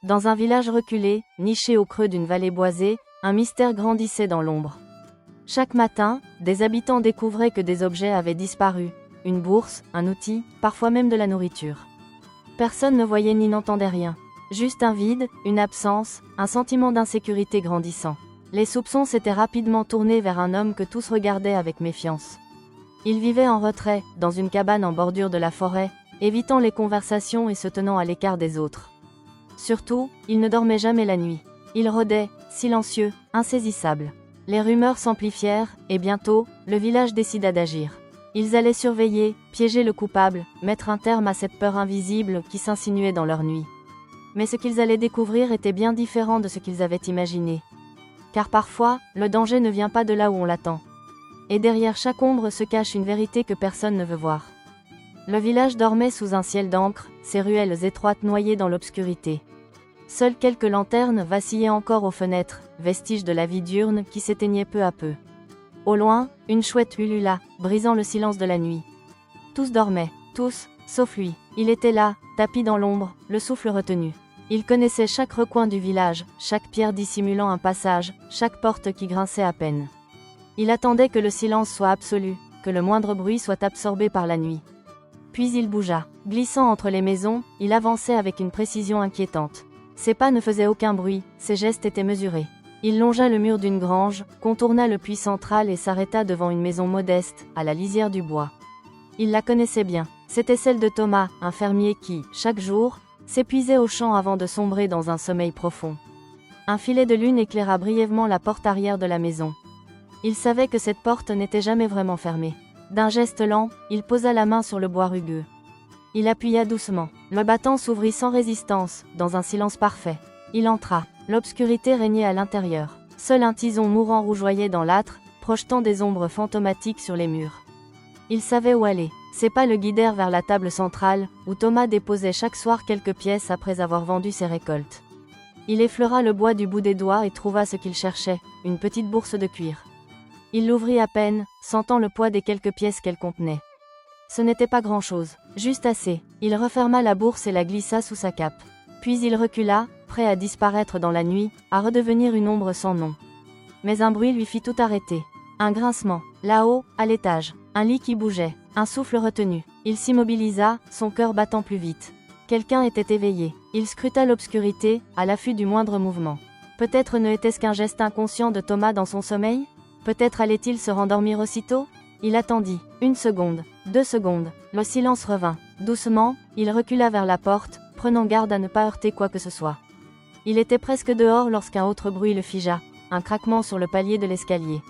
Dans un village reculé, niché au creux d'une vallée boisée, un mystère grandissait dans l'ombre. Chaque matin, des habitants découvraient que des objets avaient disparu. Une bourse, un outil, parfois même de la nourriture. Personne ne voyait ni n'entendait rien. Juste un vide, une absence, un sentiment d'insécurité grandissant. Les soupçons s'étaient rapidement tournés vers un homme que tous regardaient avec méfiance. Il vivait en retrait, dans une cabane en bordure de la forêt, évitant les conversations et se tenant à l'écart des autres. Surtout, il ne dormait jamais la nuit. Il rôdait, silencieux, insaisissable. Les rumeurs s'amplifièrent, et bientôt, le village décida d'agir. Ils allaient surveiller, piéger le coupable, mettre un terme à cette peur invisible qui s'insinuait dans leur nuit. Mais ce qu'ils allaient découvrir était bien différent de ce qu'ils avaient imaginé. Car parfois, le danger ne vient pas de là où on l'attend. Et derrière chaque ombre se cache une vérité que personne ne veut voir. Le village dormait sous un ciel d'encre, ses ruelles étroites noyées dans l'obscurité. Seules quelques lanternes vacillaient encore aux fenêtres, vestiges de la vie diurne qui s'éteignait peu à peu. Au loin, une chouette ulula, brisant le silence de la nuit. Tous dormaient, tous, sauf lui. Il était là, tapi dans l'ombre, le souffle retenu. Il connaissait chaque recoin du village, chaque pierre dissimulant un passage, chaque porte qui grinçait à peine. Il attendait que le silence soit absolu, que le moindre bruit soit absorbé par la nuit. Puis il bougea. Glissant entre les maisons, il avançait avec une précision inquiétante. Ses pas ne faisaient aucun bruit, ses gestes étaient mesurés. Il longea le mur d'une grange, contourna le puits central et s'arrêta devant une maison modeste, à la lisière du bois. Il la connaissait bien. C'était celle de Thomas, un fermier qui, chaque jour, s'épuisait au champ avant de sombrer dans un sommeil profond. Un filet de lune éclaira brièvement la porte arrière de la maison. Il savait que cette porte n'était jamais vraiment fermée. D'un geste lent, il posa la main sur le bois rugueux. Il appuya doucement. Le battant s'ouvrit sans résistance, dans un silence parfait. Il entra. L'obscurité régnait à l'intérieur. Seul un tison mourant rougeoyait dans l'âtre, projetant des ombres fantomatiques sur les murs. Il savait où aller. Ses pas le guidèrent vers la table centrale, où Thomas déposait chaque soir quelques pièces après avoir vendu ses récoltes. Il effleura le bois du bout des doigts et trouva ce qu'il cherchait, une petite bourse de cuir. Il l'ouvrit à peine, sentant le poids des quelques pièces qu'elle contenait. Ce n'était pas grand-chose, juste assez. Il referma la bourse et la glissa sous sa cape. Puis il recula, prêt à disparaître dans la nuit, à redevenir une ombre sans nom. Mais un bruit lui fit tout arrêter. Un grincement. Là-haut, à l'étage. Un lit qui bougeait. Un souffle retenu. Il s'immobilisa, son cœur battant plus vite. Quelqu'un était éveillé. Il scruta l'obscurité, à l'affût du moindre mouvement. Peut-être ne était-ce qu'un geste inconscient de Thomas dans son sommeil ? Peut-être allait-il se rendormir aussitôt ? Il attendit. 1 seconde, 2 secondes. Le silence revint. Doucement, il recula vers la porte, prenant garde à ne pas heurter quoi que ce soit. Il était presque dehors lorsqu'un autre bruit le figea, un craquement sur le palier de l'escalier.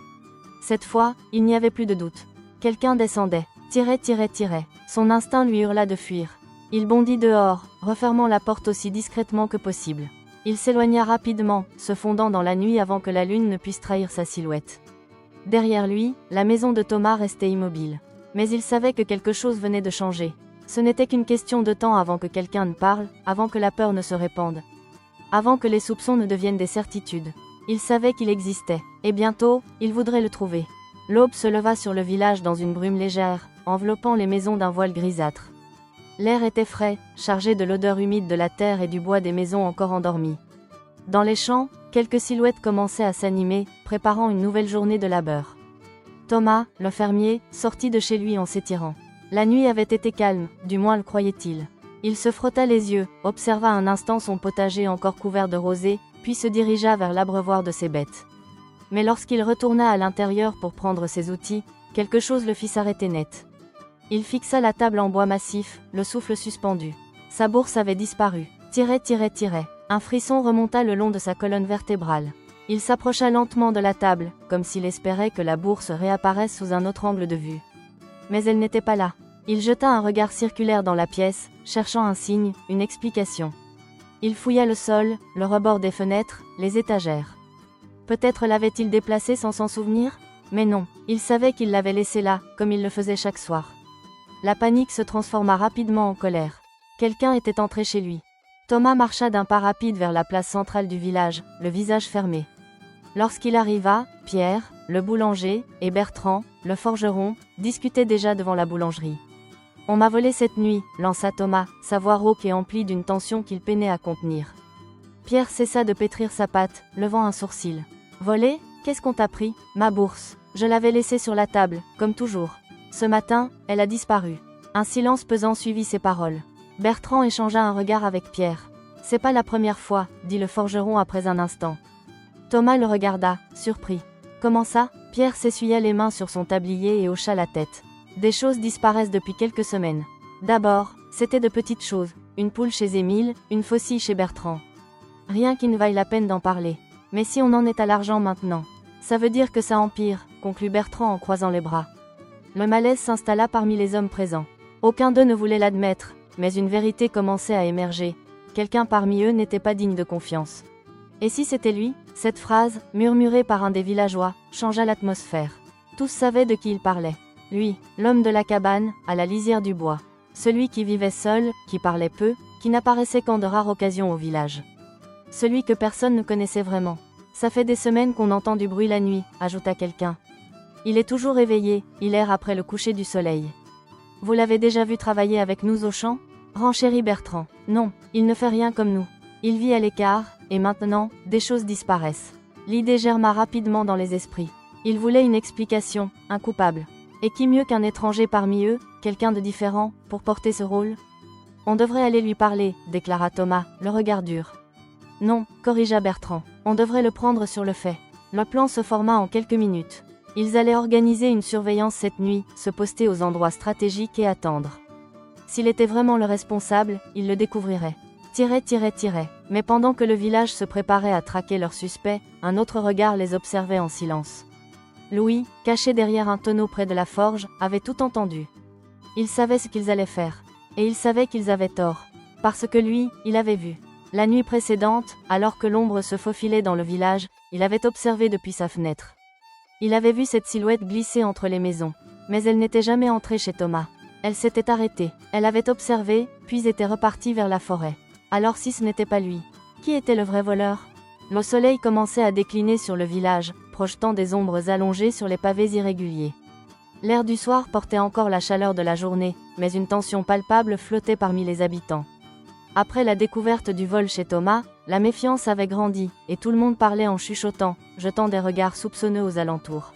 Cette fois, il n'y avait plus de doute. Quelqu'un descendait. Tirait. Son instinct lui hurla de fuir. Il bondit dehors, refermant la porte aussi discrètement que possible. Il s'éloigna rapidement, se fondant dans la nuit avant que la lune ne puisse trahir sa silhouette. Derrière lui, la maison de Thomas restait immobile. Mais il savait que quelque chose venait de changer. Ce n'était qu'une question de temps avant que quelqu'un ne parle, avant que la peur ne se répande. Avant que les soupçons ne deviennent des certitudes. Il savait qu'il existait. Et bientôt, il voudrait le trouver. L'aube se leva sur le village dans une brume légère, enveloppant les maisons d'un voile grisâtre. L'air était frais, chargé de l'odeur humide de la terre et du bois des maisons encore endormies. Dans les champs, quelques silhouettes commençaient à s'animer, préparant une nouvelle journée de labeur. Thomas, le fermier, sortit de chez lui en s'étirant. La nuit avait été calme, du moins le croyait-il. Il se frotta les yeux, observa un instant son potager encore couvert de rosée, puis se dirigea vers l'abreuvoir de ses bêtes. Mais lorsqu'il retourna à l'intérieur pour prendre ses outils, quelque chose le fit s'arrêter net. Il fixa la table en bois massif, le souffle suspendu. Sa bourse avait disparu. Tirait. Un frisson remonta le long de sa colonne vertébrale. Il s'approcha lentement de la table, comme s'il espérait que la bourse réapparaisse sous un autre angle de vue. Mais elle n'était pas là. Il jeta un regard circulaire dans la pièce, cherchant un signe, une explication. Il fouilla le sol, le rebord des fenêtres, les étagères. Peut-être l'avait-il déplacé sans s'en souvenir ? Mais non, il savait qu'il l'avait laissé là, comme il le faisait chaque soir. La panique se transforma rapidement en colère. Quelqu'un était entré chez lui. Thomas marcha d'un pas rapide vers la place centrale du village, le visage fermé. Lorsqu'il arriva, Pierre, le boulanger, et Bertrand, le forgeron, discutaient déjà devant la boulangerie. « On m'a volé cette nuit » lança Thomas, sa voix rauque et emplie d'une tension qu'il peinait à contenir. Pierre cessa de pétrir sa pâte, levant un sourcil. Volé? Qu'est-ce qu'on t'a pris? Ma bourse. Je l'avais laissée sur la table, comme toujours. Ce matin, elle a disparu. Un silence pesant suivit ces paroles. Bertrand échangea un regard avec Pierre. C'est pas la première fois, dit le forgeron après un instant. Thomas le regarda, surpris. Comment ça? Pierre s'essuya les mains sur son tablier et hocha la tête. Des choses disparaissent depuis quelques semaines. D'abord, c'était de petites choses. Une poule chez Émile, une faucille chez Bertrand. Rien qui ne vaille la peine d'en parler. Mais si on en est à l'argent maintenant, ça veut dire que ça empire, conclut Bertrand en croisant les bras. Le malaise s'installa parmi les hommes présents. Aucun d'eux ne voulait l'admettre, mais une vérité commençait à émerger. Quelqu'un parmi eux n'était pas digne de confiance. Et si c'était lui? Cette phrase, murmurée par un des villageois, changea l'atmosphère. Tous savaient de qui il parlait. Lui, l'homme de la cabane, à la lisière du bois. Celui qui vivait seul, qui parlait peu, qui n'apparaissait qu'en de rares occasions au village. Celui que personne ne connaissait vraiment. Ça fait des semaines qu'on entend du bruit la nuit, ajouta quelqu'un. Il est toujours éveillé, il erre après le coucher du soleil. Vous l'avez déjà vu travailler avec nous au champ? Renchérit Bertrand. Non, il ne fait rien comme nous. Il vit à l'écart, et maintenant, des choses disparaissent. L'idée germa rapidement dans les esprits. Il voulait une explication, un coupable. Et qui mieux qu'un étranger parmi eux, quelqu'un de différent, pour porter ce rôle? On devrait aller lui parler, déclara Thomas, le regard dur. Non, corrigea Bertrand. On devrait le prendre sur le fait. Le plan se forma en quelques minutes. Ils allaient organiser une surveillance cette nuit, se poster aux endroits stratégiques et attendre. S'il était vraiment le responsable, ils le découvriraient. Mais pendant que le village se préparait à traquer leurs suspects, un autre regard les observait en silence. Louis, caché derrière un tonneau près de la forge, avait tout entendu. Il savait ce qu'ils allaient faire. Et il savait qu'ils avaient tort. Parce que lui, il avait vu. La nuit précédente, alors que l'ombre se faufilait dans le village, il avait observé depuis sa fenêtre. Il avait vu cette silhouette glisser entre les maisons. Mais elle n'était jamais entrée chez Thomas. Elle s'était arrêtée. Elle avait observé, puis était repartie vers la forêt. Alors si ce n'était pas lui, qui était le vrai voleur? Le soleil commençait à décliner sur le village, projetant des ombres allongées sur les pavés irréguliers. L'air du soir portait encore la chaleur de la journée, mais une tension palpable flottait parmi les habitants. Après la découverte du vol chez Thomas, la méfiance avait grandi, et tout le monde parlait en chuchotant, jetant des regards soupçonneux aux alentours.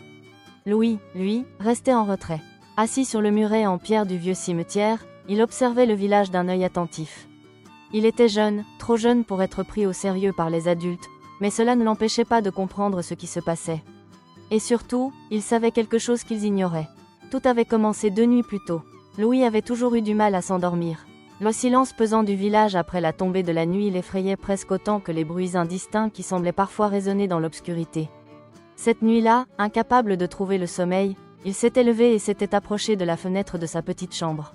Louis, lui, restait en retrait. Assis sur le muret en pierre du vieux cimetière, il observait le village d'un œil attentif. Il était jeune, trop jeune pour être pris au sérieux par les adultes, mais cela ne l'empêchait pas de comprendre ce qui se passait. Et surtout, il savait quelque chose qu'ils ignoraient. Tout avait commencé 2 nuits plus tôt. Louis avait toujours eu du mal à s'endormir. Le silence pesant du village après la tombée de la nuit l'effrayait presque autant que les bruits indistincts qui semblaient parfois résonner dans l'obscurité. Cette nuit-là, incapable de trouver le sommeil, il s'était levé et s'était approché de la fenêtre de sa petite chambre.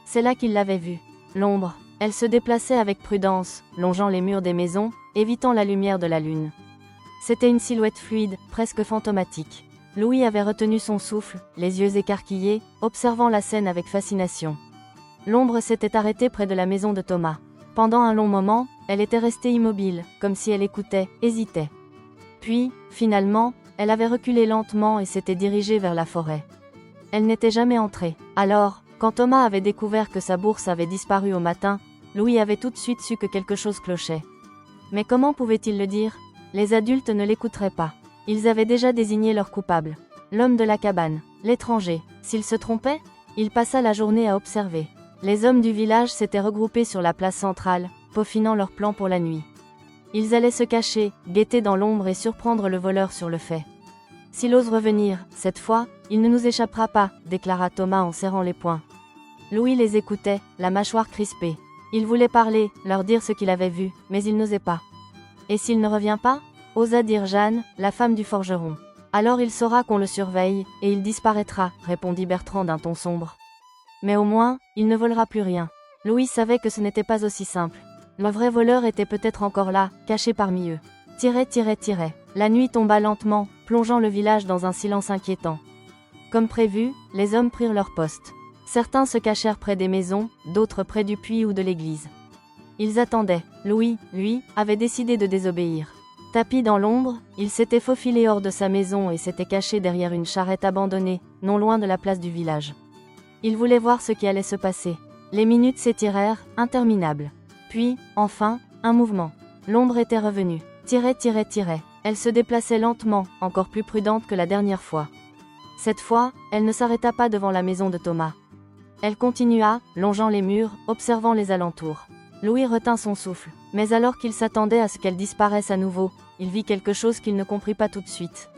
C'est là qu'il l'avait vue. L'ombre. Elle se déplaçait avec prudence, longeant les murs des maisons, évitant la lumière de la lune. C'était une silhouette fluide, presque fantomatique. Louis avait retenu son souffle, les yeux écarquillés, observant la scène avec fascination. L'ombre s'était arrêtée près de la maison de Thomas. Pendant un long moment, elle était restée immobile, comme si elle écoutait, hésitait. Puis, finalement, elle avait reculé lentement et s'était dirigée vers la forêt. Elle n'était jamais entrée. Alors, quand Thomas avait découvert que sa bourse avait disparu au matin, Louis avait tout de suite su que quelque chose clochait. Mais comment pouvait-il le dire? Les adultes ne l'écouteraient pas. Ils avaient déjà désigné leur coupable. L'homme de la cabane, l'étranger. S'il se trompait, il passa la journée à observer. Les hommes du village s'étaient regroupés sur la place centrale, peaufinant leurs plans pour la nuit. Ils allaient se cacher, guetter dans l'ombre et surprendre le voleur sur le fait. S'il ose revenir, cette fois, il ne nous échappera pas, déclara Thomas en serrant les poings. Louis les écoutait, la mâchoire crispée. Il voulait parler, leur dire ce qu'il avait vu, mais il n'osait pas. Et s'il ne revient pas? Osa dire Jeanne, la femme du forgeron. Alors il saura qu'on le surveille, et il disparaîtra, répondit Bertrand d'un ton sombre. Mais au moins, il ne volera plus rien. Louis savait que ce n'était pas aussi simple. Le vrai voleur était peut-être encore là, caché parmi eux. La nuit tomba lentement, plongeant le village dans un silence inquiétant. Comme prévu, les hommes prirent leur poste. Certains se cachèrent près des maisons, d'autres près du puits ou de l'église. Ils attendaient. Louis, lui, avait décidé de désobéir. Tapi dans l'ombre, il s'était faufilé hors de sa maison et s'était caché derrière une charrette abandonnée, non loin de la place du village. Il voulait voir ce qui allait se passer. Les minutes s'étirèrent, interminables. Puis, enfin, un mouvement. L'ombre était revenue. Elle se déplaçait lentement, encore plus prudente que la dernière fois. Cette fois, elle ne s'arrêta pas devant la maison de Thomas. Elle continua, longeant les murs, observant les alentours. Louis retint son souffle, mais alors qu'il s'attendait à ce qu'elle disparaisse à nouveau, il vit quelque chose qu'il ne comprit pas tout de suite.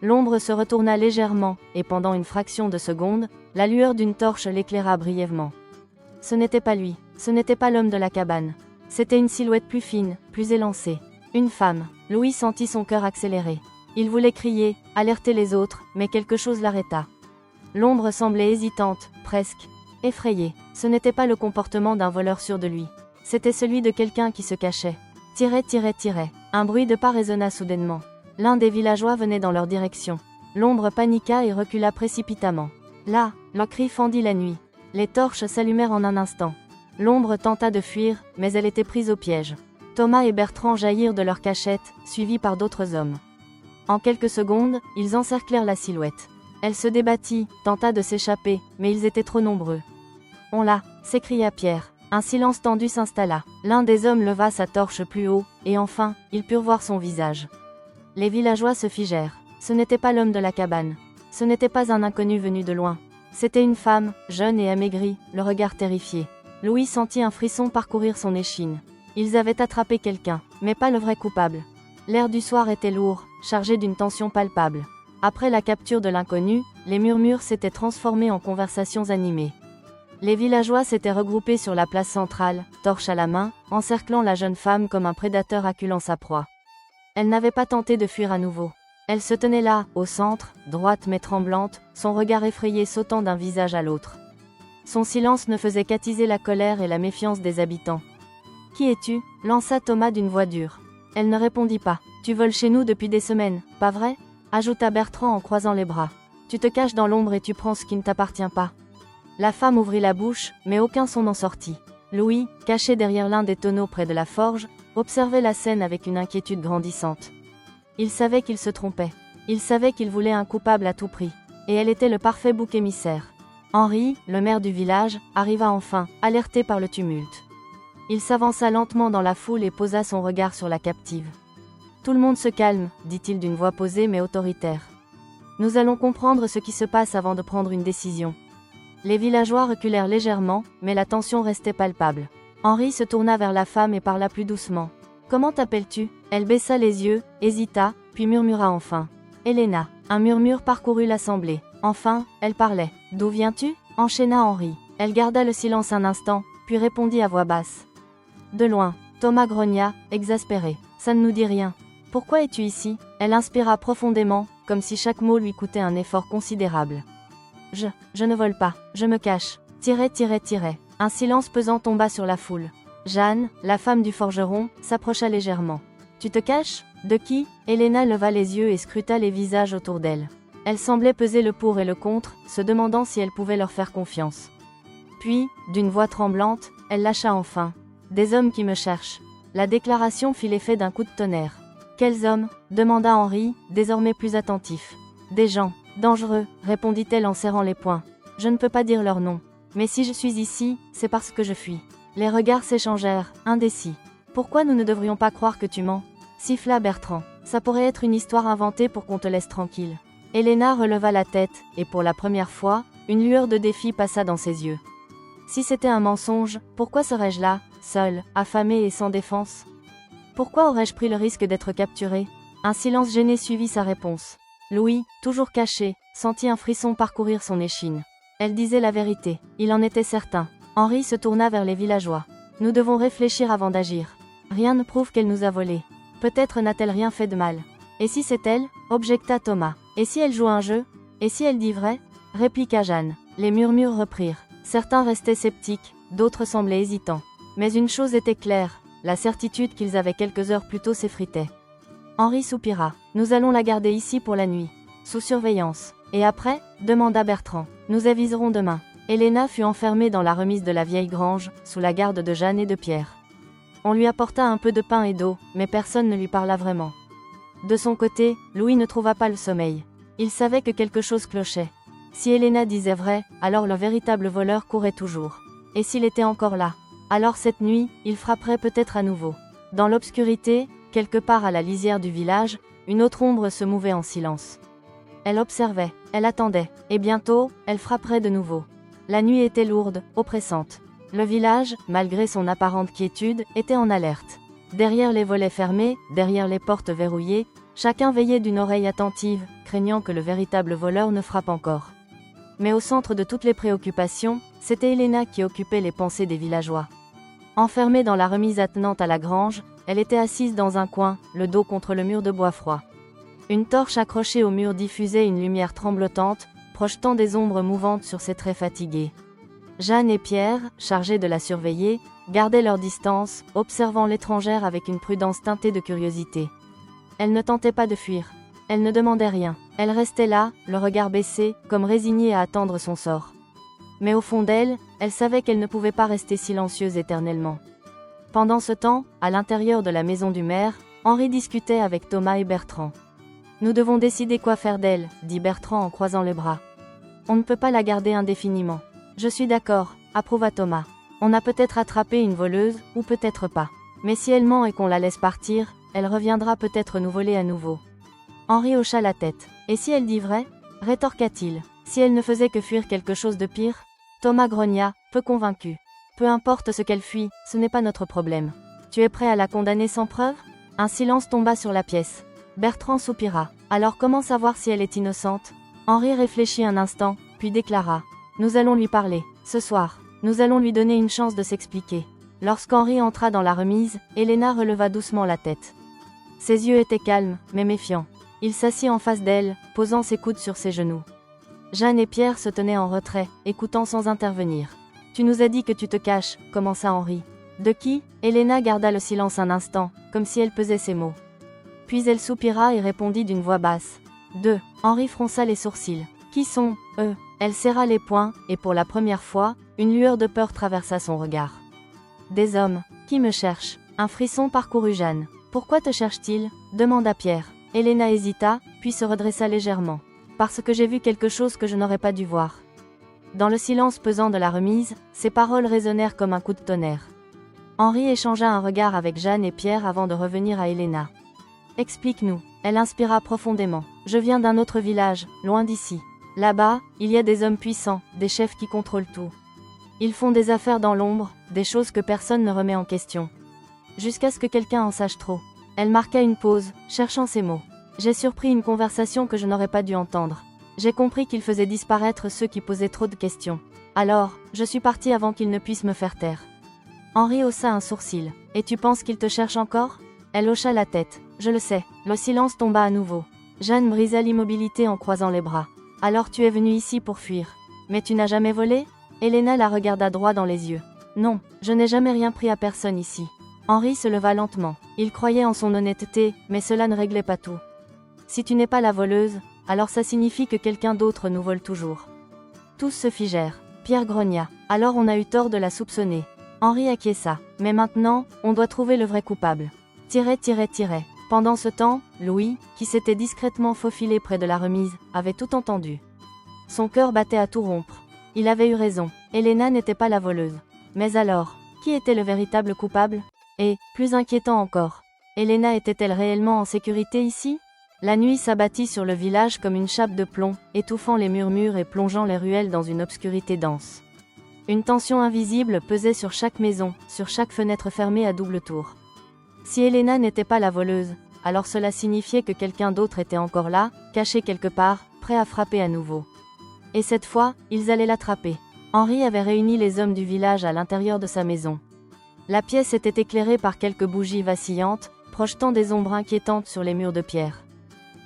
L'ombre se retourna légèrement, et pendant une fraction de seconde, la lueur d'une torche l'éclaira brièvement. Ce n'était pas lui, ce n'était pas l'homme de la cabane. C'était une silhouette plus fine, plus élancée. Une femme. Louis sentit son cœur accélérer. Il voulait crier, alerter les autres, mais quelque chose l'arrêta. L'ombre semblait hésitante, presque effrayée. Ce n'était pas le comportement d'un voleur sûr de lui. C'était celui de quelqu'un qui se cachait. Un bruit de pas résonna soudainement. L'un des villageois venait dans leur direction. L'ombre paniqua et recula précipitamment. Là, leur cri fendit la nuit. Les torches s'allumèrent en un instant. L'ombre tenta de fuir, mais elle était prise au piège. Thomas et Bertrand jaillirent de leur cachette, suivis par d'autres hommes. En quelques secondes, ils encerclèrent la silhouette. Elle se débattit, tenta de s'échapper, mais ils étaient trop nombreux. On l'a, s'écria Pierre. Un silence tendu s'installa. L'un des hommes leva sa torche plus haut, et enfin, ils purent voir son visage. Les villageois se figèrent. Ce n'était pas l'homme de la cabane. Ce n'était pas un inconnu venu de loin. C'était une femme, jeune et amaigrie, le regard terrifié. Louis sentit un frisson parcourir son échine. Ils avaient attrapé quelqu'un, mais pas le vrai coupable. L'air du soir était lourd, chargé d'une tension palpable. Après la capture de l'inconnu, les murmures s'étaient transformés en conversations animées. Les villageois s'étaient regroupés sur la place centrale, torche à la main, encerclant la jeune femme comme un prédateur acculant sa proie. Elle n'avait pas tenté de fuir à nouveau. Elle se tenait là, au centre, droite mais tremblante, son regard effrayé sautant d'un visage à l'autre. Son silence ne faisait qu'attiser la colère et la méfiance des habitants. « Qui es-tu » lança Thomas d'une voix dure. Elle ne répondit pas. « Tu voles chez nous depuis des semaines, pas vrai » ajouta Bertrand en croisant les bras. « Tu te caches dans l'ombre et tu prends ce qui ne t'appartient pas. » La femme ouvrit la bouche, mais aucun son n'en sortit. Louis, caché derrière l'un des tonneaux près de la forge, observait la scène avec une inquiétude grandissante. Il savait qu'il se trompait. Il savait qu'il voulait un coupable à tout prix. Et elle était le parfait bouc émissaire. Henri, le maire du village, arriva enfin, alerté par le tumulte. Il s'avança lentement dans la foule et posa son regard sur la captive. « Tout le monde se calme, dit-il d'une voix posée mais autoritaire. Nous allons comprendre ce qui se passe avant de prendre une décision. » Les villageois reculèrent légèrement, mais la tension restait palpable. Henri se tourna vers la femme et parla plus doucement. « Comment t'appelles-tu » Elle baissa les yeux, hésita, puis murmura enfin. « Elena. » Un murmure parcourut l'assemblée. Enfin, elle parlait. « D'où viens-tu » enchaîna Henri. Elle garda le silence un instant, puis répondit à voix basse. « De loin. » Thomas grogna, exaspéré. « Ça ne nous dit rien. » « Pourquoi es-tu ici » Elle inspira profondément, comme si chaque mot lui coûtait un effort considérable. « Je ne vole pas, je me cache. » Un silence pesant tomba sur la foule. Jeanne, la femme du forgeron, s'approcha légèrement. « Tu te caches ? De qui » Elena leva les yeux et scruta les visages autour d'elle. Elle semblait peser le pour et le contre, se demandant si elle pouvait leur faire confiance. Puis, d'une voix tremblante, elle lâcha enfin. « Des hommes qui me cherchent. » La déclaration fit l'effet d'un coup de tonnerre. « Quels hommes » demanda Henri, désormais plus attentif. « Des gens. Dangereux, répondit-elle en serrant les poings. Je ne peux pas dire leur nom. Mais si je suis ici, c'est parce que je fuis. Les regards s'échangèrent, indécis. Pourquoi nous ne devrions pas croire que tu mens ? Siffla Bertrand. Ça pourrait être une histoire inventée pour qu'on te laisse tranquille. Elena releva la tête, et pour la première fois, une lueur de défi passa dans ses yeux. Si c'était un mensonge, pourquoi serais-je là, seule, affamée et sans défense ? Pourquoi aurais-je pris le risque d'être capturée ? Un silence gêné suivit sa réponse. Louis, toujours caché, sentit un frisson parcourir son échine. Elle disait la vérité, il en était certain. Henri se tourna vers les villageois. Nous devons réfléchir avant d'agir. Rien ne prouve qu'elle nous a volés. Peut-être n'a-t-elle rien fait de mal. Et si c'est elle ? Objecta Thomas. Et si elle joue un jeu ? Et si elle dit vrai ? Répliqua Jeanne. Les murmures reprirent. Certains restaient sceptiques, d'autres semblaient hésitants. Mais une chose était claire, la certitude qu'ils avaient quelques heures plus tôt s'effritait. Henri soupira. Nous allons la garder ici pour la nuit. Sous surveillance. Et après ? Demanda Bertrand. Nous aviserons demain. Elena fut enfermée dans la remise de la vieille grange, sous la garde de Jeanne et de Pierre. On lui apporta un peu de pain et d'eau, mais personne ne lui parla vraiment. De son côté, Louis ne trouva pas le sommeil. Il savait que quelque chose clochait. Si Elena disait vrai, alors le véritable voleur courait toujours. Et s'il était encore là ? Alors cette nuit, il frapperait peut-être à nouveau. Dans l'obscurité, quelque part à la lisière du village, une autre ombre se mouvait en silence. Elle observait, elle attendait, et bientôt, elle frapperait de nouveau. La nuit était lourde, oppressante. Le village, malgré son apparente quiétude, était en alerte. Derrière les volets fermés, derrière les portes verrouillées, chacun veillait d'une oreille attentive, craignant que le véritable voleur ne frappe encore. Mais au centre de toutes les préoccupations, c'était Elena qui occupait les pensées des villageois. Enfermée dans la remise attenante à la grange, elle était assise dans un coin, le dos contre le mur de bois froid. Une torche accrochée au mur diffusait une lumière tremblotante, projetant des ombres mouvantes sur ses traits fatigués. Jeanne et Pierre, chargés de la surveiller, gardaient leur distance, observant l'étrangère avec une prudence teintée de curiosité. Elle ne tentait pas de fuir. Elle ne demandait rien. Elle restait là, le regard baissé, comme résignée à attendre son sort. Mais au fond d'elle, elle savait qu'elle ne pouvait pas rester silencieuse éternellement. Pendant ce temps, à l'intérieur de la maison du maire, Henri discutait avec Thomas et Bertrand. « Nous devons décider quoi faire d'elle, » dit Bertrand en croisant les bras. « On ne peut pas la garder indéfiniment. »« Je suis d'accord, » approuva Thomas. « On a peut-être attrapé une voleuse, ou peut-être pas. Mais si elle ment et qu'on la laisse partir, elle reviendra peut-être nous voler à nouveau. » Henri hocha la tête. « Et si elle dit vrai ?» rétorqua-t-il. « Si elle ne faisait que fuir quelque chose de pire ?» Thomas grogna, peu convaincu. « Peu importe ce qu'elle fuit, ce n'est pas notre problème. Tu es prêt à la condamner sans preuve ?» Un silence tomba sur la pièce. Bertrand soupira. « Alors comment savoir si elle est innocente ?» Henri réfléchit un instant, puis déclara. « Nous allons lui parler, ce soir. Nous allons lui donner une chance de s'expliquer. » Lorsqu'Henri entra dans la remise, Elena releva doucement la tête. Ses yeux étaient calmes, mais méfiants. Il s'assit en face d'elle, posant ses coudes sur ses genoux. Jeanne et Pierre se tenaient en retrait, écoutant sans intervenir. « Tu nous as dit que tu te caches, » commença Henri. « De qui ?» Elena garda le silence un instant, comme si elle pesait ses mots. Puis elle soupira et répondit d'une voix basse. « Deux. » Henri fronça les sourcils. « Qui sont, eux ?» Elle serra les poings, et pour la première fois, une lueur de peur traversa son regard. « Des hommes. Qui me cherchent ?» Un frisson parcourut Jeanne. « Pourquoi te cherchent-ils » demanda Pierre. Elena hésita, puis se redressa légèrement. « Parce que j'ai vu quelque chose que je n'aurais pas dû voir. » Dans le silence pesant de la remise, ces paroles résonnèrent comme un coup de tonnerre. Henri échangea un regard avec Jeanne et Pierre avant de revenir à Elena. « Explique-nous. » Elle inspira profondément. « Je viens d'un autre village, loin d'ici. Là-bas, il y a des hommes puissants, des chefs qui contrôlent tout. Ils font des affaires dans l'ombre, des choses que personne ne remet en question. Jusqu'à ce que quelqu'un en sache trop. » Elle marqua une pause, cherchant ses mots. « J'ai surpris une conversation que je n'aurais pas dû entendre. J'ai compris qu'il faisait disparaître ceux qui posaient trop de questions. Alors, je suis partie avant qu'il ne puisse me faire taire. » Henri haussa un sourcil. « Et tu penses qu'il te cherche encore ?» Elle hocha la tête. « Je le sais. » Le silence tomba à nouveau. Jeanne brisa l'immobilité en croisant les bras. « Alors tu es venue ici pour fuir. Mais tu n'as jamais volé ?» Elena la regarda droit dans les yeux. « Non, je n'ai jamais rien pris à personne ici. » Henri se leva lentement. Il croyait en son honnêteté, mais cela ne réglait pas tout. « Si tu n'es pas la voleuse, alors ça signifie que quelqu'un d'autre nous vole toujours. » Tous se figèrent. Pierre grogna. « Alors on a eu tort de la soupçonner. » Henri acquiesça. « Mais maintenant, on doit trouver le vrai coupable. » Pendant ce temps, Louis, qui s'était discrètement faufilé près de la remise, avait tout entendu. Son cœur battait à tout rompre. Il avait eu raison. Elena n'était pas la voleuse. Mais alors, qui était le véritable coupable ? Et, plus inquiétant encore, Elena était-elle réellement en sécurité ici ? La nuit s'abattit sur le village comme une chape de plomb, étouffant les murmures et plongeant les ruelles dans une obscurité dense. Une tension invisible pesait sur chaque maison, sur chaque fenêtre fermée à double tour. Si Elena n'était pas la voleuse, alors cela signifiait que quelqu'un d'autre était encore là, caché quelque part, prêt à frapper à nouveau. Et cette fois, ils allaient l'attraper. Henri avait réuni les hommes du village à l'intérieur de sa maison. La pièce était éclairée par quelques bougies vacillantes, projetant des ombres inquiétantes sur les murs de pierre.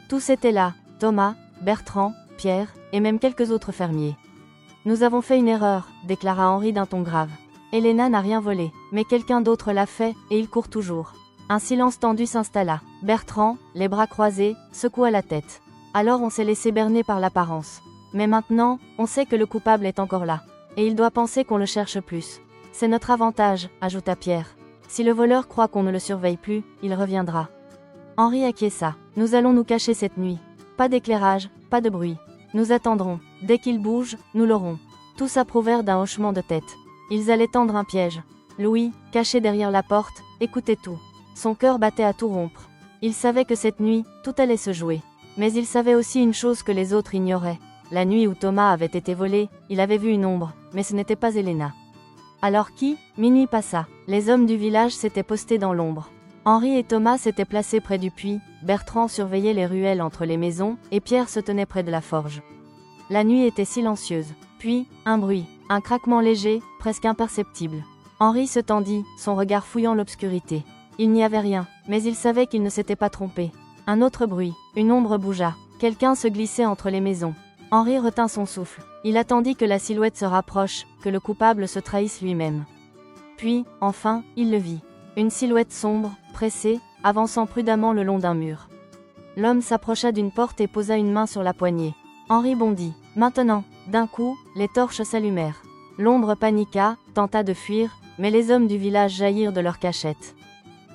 Tous étaient là, Thomas, Bertrand, Pierre, et même quelques autres fermiers. « Nous avons fait une erreur », déclara Henri d'un ton grave. « Elena n'a rien volé, mais quelqu'un d'autre l'a fait, et il court toujours. » Un silence tendu s'installa. Bertrand, les bras croisés, secoua la tête. Alors on s'est laissé berner par l'apparence. Mais maintenant, on sait que le coupable est encore là. Et il doit penser qu'on le cherche plus. C'est notre avantage, ajouta Pierre. Si le voleur croit qu'on ne le surveille plus, il reviendra. Henri acquiesça. Nous allons nous cacher cette nuit. Pas d'éclairage, pas de bruit. Nous attendrons. Dès qu'il bouge, nous l'aurons. Tous approuvèrent d'un hochement de tête. Ils allaient tendre un piège. Louis, caché derrière la porte, écoutait tout. Son cœur battait à tout rompre. Il savait que cette nuit, tout allait se jouer. Mais il savait aussi une chose que les autres ignoraient. La nuit où Thomas avait été volé, il avait vu une ombre, mais ce n'était pas Elena. Alors qui? Minuit passa. Les hommes du village s'étaient postés dans l'ombre. Henri et Thomas s'étaient placés près du puits, Bertrand surveillait les ruelles entre les maisons, et Pierre se tenait près de la forge. La nuit était silencieuse. Puis, un bruit, un craquement léger, presque imperceptible. Henri se tendit, son regard fouillant l'obscurité. Il n'y avait rien, mais il savait qu'il ne s'était pas trompé. Un autre bruit, une ombre bougea. Quelqu'un se glissait entre les maisons. Henri retint son souffle. Il attendit que la silhouette se rapproche, que le coupable se trahisse lui-même. Puis, enfin, il le vit. Une silhouette sombre, pressée, avançant prudemment le long d'un mur. L'homme s'approcha d'une porte et posa une main sur la poignée. Henri bondit. Maintenant, d'un coup, les torches s'allumèrent. L'ombre paniqua, tenta de fuir, mais les hommes du village jaillirent de leur cachette.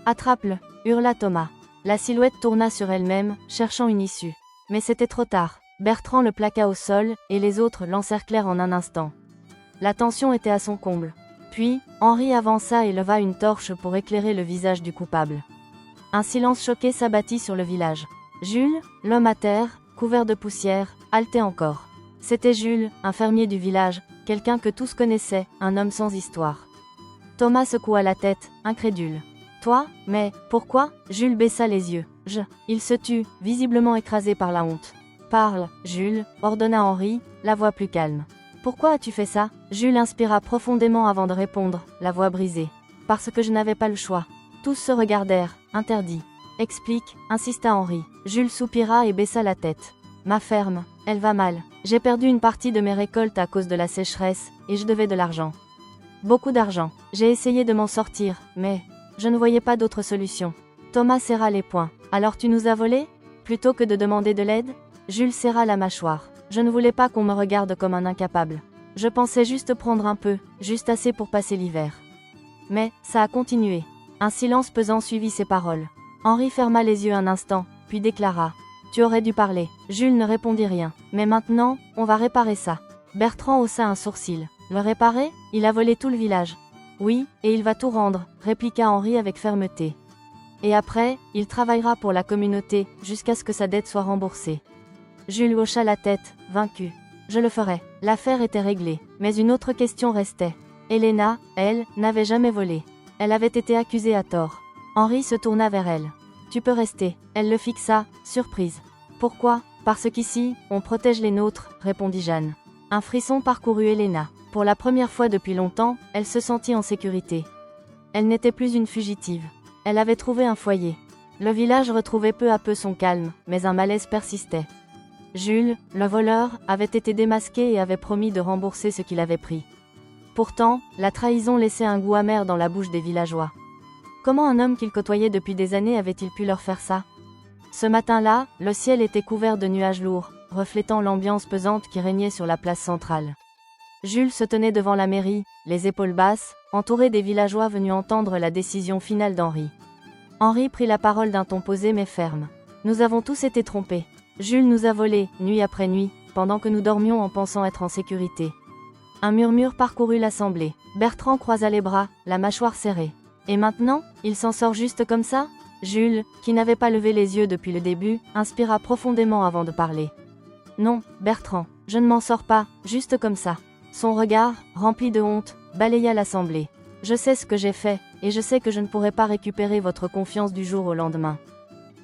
« Attrape-le » hurla Thomas. La silhouette tourna sur elle-même, cherchant une issue. Mais c'était trop tard. Bertrand le plaqua au sol, et les autres l'encerclèrent en un instant. La tension était à son comble. Puis, Henri avança et leva une torche pour éclairer le visage du coupable. Un silence choqué s'abattit sur le village. Jules, l'homme à terre, couvert de poussière, haletait encore. C'était Jules, un fermier du village, quelqu'un que tous connaissaient, un homme sans histoire. Thomas secoua la tête, incrédule. « Toi? Mais, pourquoi ?» Jules baissa les yeux. Il se tut, visiblement écrasé par la honte. « Parle, Jules » ordonna Henri, la voix plus calme. « Pourquoi as-tu fait ça ?» Jules inspira profondément avant de répondre, la voix brisée. « Parce que je n'avais pas le choix. » Tous se regardèrent, interdits. « Explique » insista Henri. Jules soupira et baissa la tête. « Ma ferme, elle va mal. J'ai perdu une partie de mes récoltes à cause de la sécheresse, et je devais de l'argent. Beaucoup d'argent. J'ai essayé de m'en sortir, mais je ne voyais pas d'autre solution. » Thomas serra les poings. « Alors tu nous as volés ? Plutôt que de demander de l'aide ?» Jules serra la mâchoire. « Je ne voulais pas qu'on me regarde comme un incapable. Je pensais juste prendre un peu, juste assez pour passer l'hiver. » Mais, ça a continué. Un silence pesant suivit ses paroles. Henri ferma les yeux un instant, puis déclara. « Tu aurais dû parler. » Jules ne répondit rien. « Mais maintenant, on va réparer ça. » Bertrand haussa un sourcil. « Le réparer ? Il a volé tout le village. »« Oui, et il va tout rendre, » répliqua Henri avec fermeté. « Et après, il travaillera pour la communauté, jusqu'à ce que sa dette soit remboursée. » Jules hocha la tête, vaincu. « Je le ferai. » L'affaire était réglée, mais une autre question restait. Elena, elle, n'avait jamais volé. Elle avait été accusée à tort. Henri se tourna vers elle. « Tu peux rester. » Elle le fixa, surprise. « Pourquoi ? Parce qu'ici, on protège les nôtres, » répondit Jeanne. Un frisson parcourut Elena. Pour la première fois depuis longtemps, elle se sentit en sécurité. Elle n'était plus une fugitive. Elle avait trouvé un foyer. Le village retrouvait peu à peu son calme, mais un malaise persistait. Jules, le voleur, avait été démasqué et avait promis de rembourser ce qu'il avait pris. Pourtant, la trahison laissait un goût amer dans la bouche des villageois. Comment un homme qu'ils côtoyaient depuis des années avait-il pu leur faire ça ? Ce matin-là, le ciel était couvert de nuages lourds, reflétant l'ambiance pesante qui régnait sur la place centrale. Jules se tenait devant la mairie, les épaules basses, entouré des villageois venus entendre la décision finale d'Henri. Henri prit la parole d'un ton posé mais ferme. « Nous avons tous été trompés. Jules nous a volés, nuit après nuit, pendant que nous dormions en pensant être en sécurité. » Un murmure parcourut l'assemblée. Bertrand croisa les bras, la mâchoire serrée. « Et maintenant, il s'en sort juste comme ça ?» Jules, qui n'avait pas levé les yeux depuis le début, inspira profondément avant de parler. « Non, Bertrand, je ne m'en sors pas, juste comme ça. » Son regard, rempli de honte, balaya l'assemblée. « Je sais ce que j'ai fait, et je sais que je ne pourrai pas récupérer votre confiance du jour au lendemain.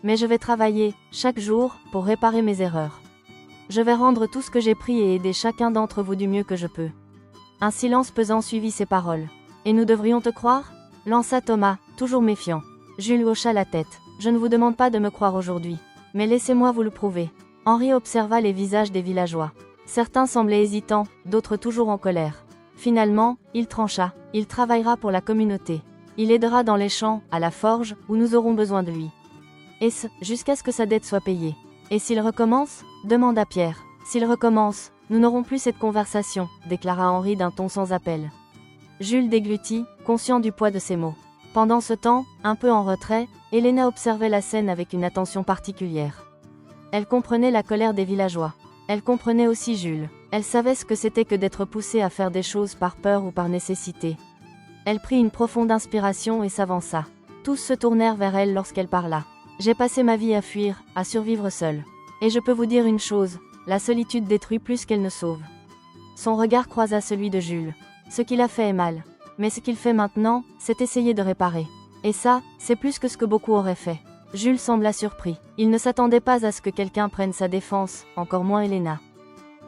Mais je vais travailler, chaque jour, pour réparer mes erreurs. Je vais rendre tout ce que j'ai pris et aider chacun d'entre vous du mieux que je peux. » Un silence pesant suivit ces paroles. « Et nous devrions te croire ?» lança Thomas, toujours méfiant. Jules hocha la tête. « Je ne vous demande pas de me croire aujourd'hui. Mais laissez-moi vous le prouver. » Henri observa les visages des villageois. Certains semblaient hésitants, d'autres toujours en colère. Finalement, il trancha. Il travaillera pour la communauté. Il aidera dans les champs, à la forge, où nous aurons besoin de lui. Et ce, jusqu'à ce que sa dette soit payée. « Et s'il recommence ?» demanda Pierre. « S'il recommence, nous n'aurons plus cette conversation, » déclara Henri d'un ton sans appel. Jules déglutit, conscient du poids de ses mots. Pendant ce temps, un peu en retrait, Elena observait la scène avec une attention particulière. Elle comprenait la colère des villageois. Elle comprenait aussi Jules. Elle savait ce que c'était que d'être poussée à faire des choses par peur ou par nécessité. Elle prit une profonde inspiration et s'avança. « Tous se tournèrent vers elle lorsqu'elle parla. J'ai passé ma vie à fuir, à survivre seule. Et je peux vous dire une chose, la solitude détruit plus qu'elle ne sauve. Son regard croisa celui de Jules. Ce qu'il a fait est mal. Mais ce qu'il fait maintenant, c'est essayer de réparer. Et ça, c'est plus que ce que beaucoup auraient fait. Jules sembla surpris. Il ne s'attendait pas à ce que quelqu'un prenne sa défense, encore moins Elena.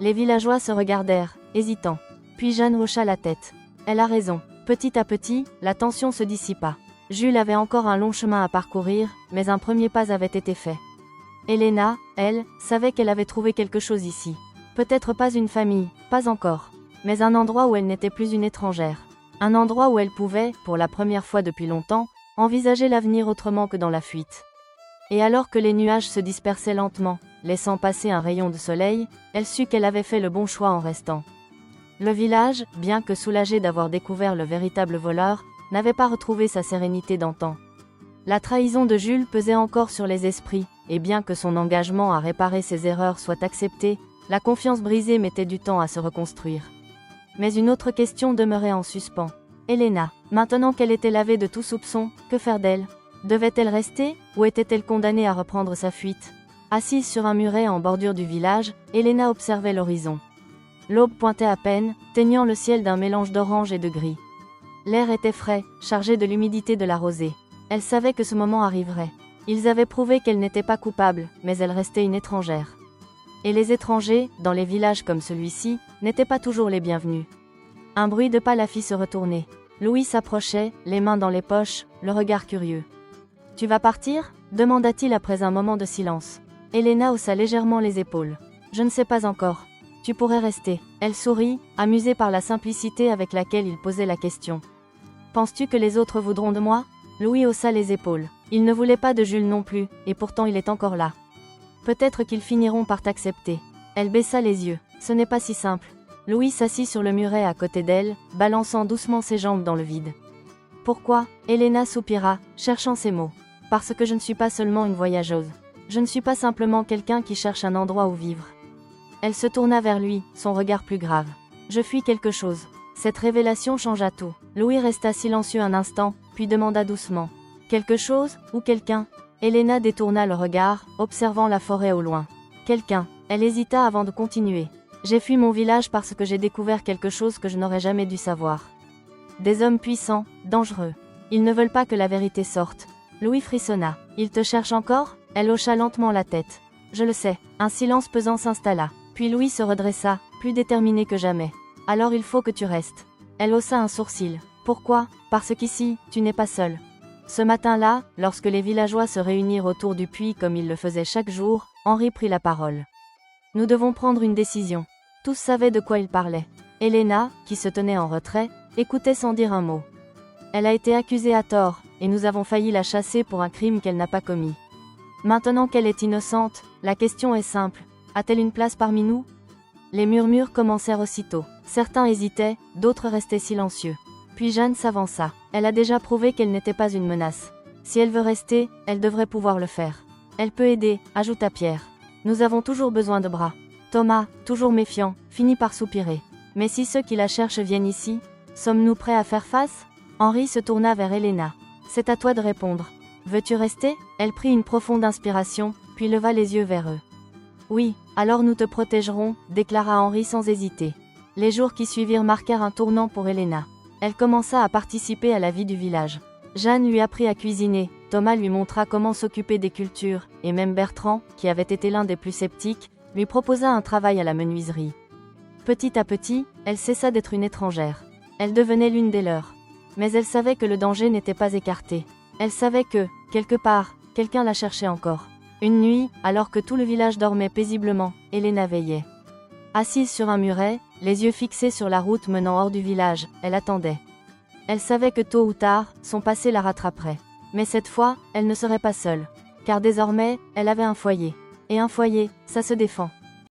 Les villageois se regardèrent, hésitants. Puis Jeanne hocha la tête. Elle a raison. Petit à petit, la tension se dissipa. Jules avait encore un long chemin à parcourir, mais un premier pas avait été fait. Elena, elle, savait qu'elle avait trouvé quelque chose ici. Peut-être pas une famille, pas encore. Mais un endroit où elle n'était plus une étrangère. Un endroit où elle pouvait, pour la première fois depuis longtemps, envisager l'avenir autrement que dans la fuite. Et alors que les nuages se dispersaient lentement, laissant passer un rayon de soleil, elle sut qu'elle avait fait le bon choix en restant. Le village, bien que soulagé d'avoir découvert le véritable voleur, n'avait pas retrouvé sa sérénité d'antan. La trahison de Jules pesait encore sur les esprits, et bien que son engagement à réparer ses erreurs soit accepté, la confiance brisée mettait du temps à se reconstruire. Mais une autre question demeurait en suspens. Elena, maintenant qu'elle était lavée de tout soupçon, que faire d'elle? Devait-elle rester, ou était-elle condamnée à reprendre sa fuite? Assise sur un muret en bordure du village, Elena observait l'horizon. L'aube pointait à peine, teignant le ciel d'un mélange d'orange et de gris. L'air était frais, chargé de l'humidité de la rosée. Elle savait que ce moment arriverait. Ils avaient prouvé qu'elle n'était pas coupable, mais elle restait une étrangère. Et les étrangers, dans les villages comme celui-ci, n'étaient pas toujours les bienvenus. Un bruit de pas la fit se retourner. Louis s'approchait, les mains dans les poches, le regard curieux. « Tu vas partir » demanda-t-il après un moment de silence. Elena haussa légèrement les épaules. « Je ne sais pas encore. Tu pourrais rester. » Elle sourit, amusée par la simplicité avec laquelle il posait la question. « Penses-tu que les autres voudront de moi » Louis haussa les épaules. Il ne voulait pas de Jules non plus, et pourtant il est encore là. Peut-être qu'ils finiront par t'accepter. Elle baissa les yeux. Ce n'est pas si simple. Louis s'assit sur le muret à côté d'elle, balançant doucement ses jambes dans le vide. Pourquoi Elena soupira, cherchant ses mots. Parce que je ne suis pas seulement une voyageuse. Je ne suis pas simplement quelqu'un qui cherche un endroit où vivre. Elle se tourna vers lui, son regard plus grave. Je fuis quelque chose. Cette révélation changea tout. Louis resta silencieux un instant, puis demanda doucement. Quelque chose, ou quelqu'un? Elena détourna le regard, observant la forêt au loin. Quelqu'un. Elle hésita avant de continuer. J'ai fui mon village parce que j'ai découvert quelque chose que je n'aurais jamais dû savoir. Des hommes puissants, dangereux. Ils ne veulent pas que la vérité sorte. Louis frissonna. Ils te cherchent encore? Elle hocha lentement la tête. Je le sais. Un silence pesant s'installa. Puis Louis se redressa, plus déterminé que jamais. Alors il faut que tu restes. Elle haussa un sourcil. Pourquoi? Parce qu'ici, tu n'es pas seul. Ce matin-là, lorsque les villageois se réunirent autour du puits comme ils le faisaient chaque jour, Henri prit la parole. Nous devons prendre une décision. Tous savaient de quoi il parlait. Elena, qui se tenait en retrait, écoutait sans dire un mot. Elle a été accusée à tort, et nous avons failli la chasser pour un crime qu'elle n'a pas commis. Maintenant qu'elle est innocente, la question est simple. A-t-elle une place parmi nous? Les murmures commencèrent aussitôt. Certains hésitaient, d'autres restaient silencieux. Puis Jeanne s'avança. Elle a déjà prouvé qu'elle n'était pas une menace. Si elle veut rester, elle devrait pouvoir le faire. Elle peut aider, ajouta Pierre. Nous avons toujours besoin de bras. Thomas, toujours méfiant, finit par soupirer. Mais si ceux qui la cherchent viennent ici, sommes-nous prêts à faire face? Henri se tourna vers Elena. C'est à toi de répondre. Veux-tu rester? Elle prit une profonde inspiration, puis leva les yeux vers eux. Oui, alors nous te protégerons, déclara Henri sans hésiter. Les jours qui suivirent marquèrent un tournant pour Elena. Elle commença à participer à la vie du village. Jeanne lui apprit à cuisiner, Thomas lui montra comment s'occuper des cultures, et même Bertrand, qui avait été l'un des plus sceptiques, lui proposa un travail à la menuiserie. Petit à petit, elle cessa d'être une étrangère. Elle devenait l'une des leurs. Mais elle savait que le danger n'était pas écarté. Elle savait que, quelque part, quelqu'un la cherchait encore. Une nuit, alors que tout le village dormait paisiblement, Elena veillait. Assise sur un muret, les yeux fixés sur la route menant hors du village, elle attendait. Elle savait que tôt ou tard, son passé la rattraperait. Mais cette fois, elle ne serait pas seule. Car désormais, elle avait un foyer. Et un foyer, ça se défend.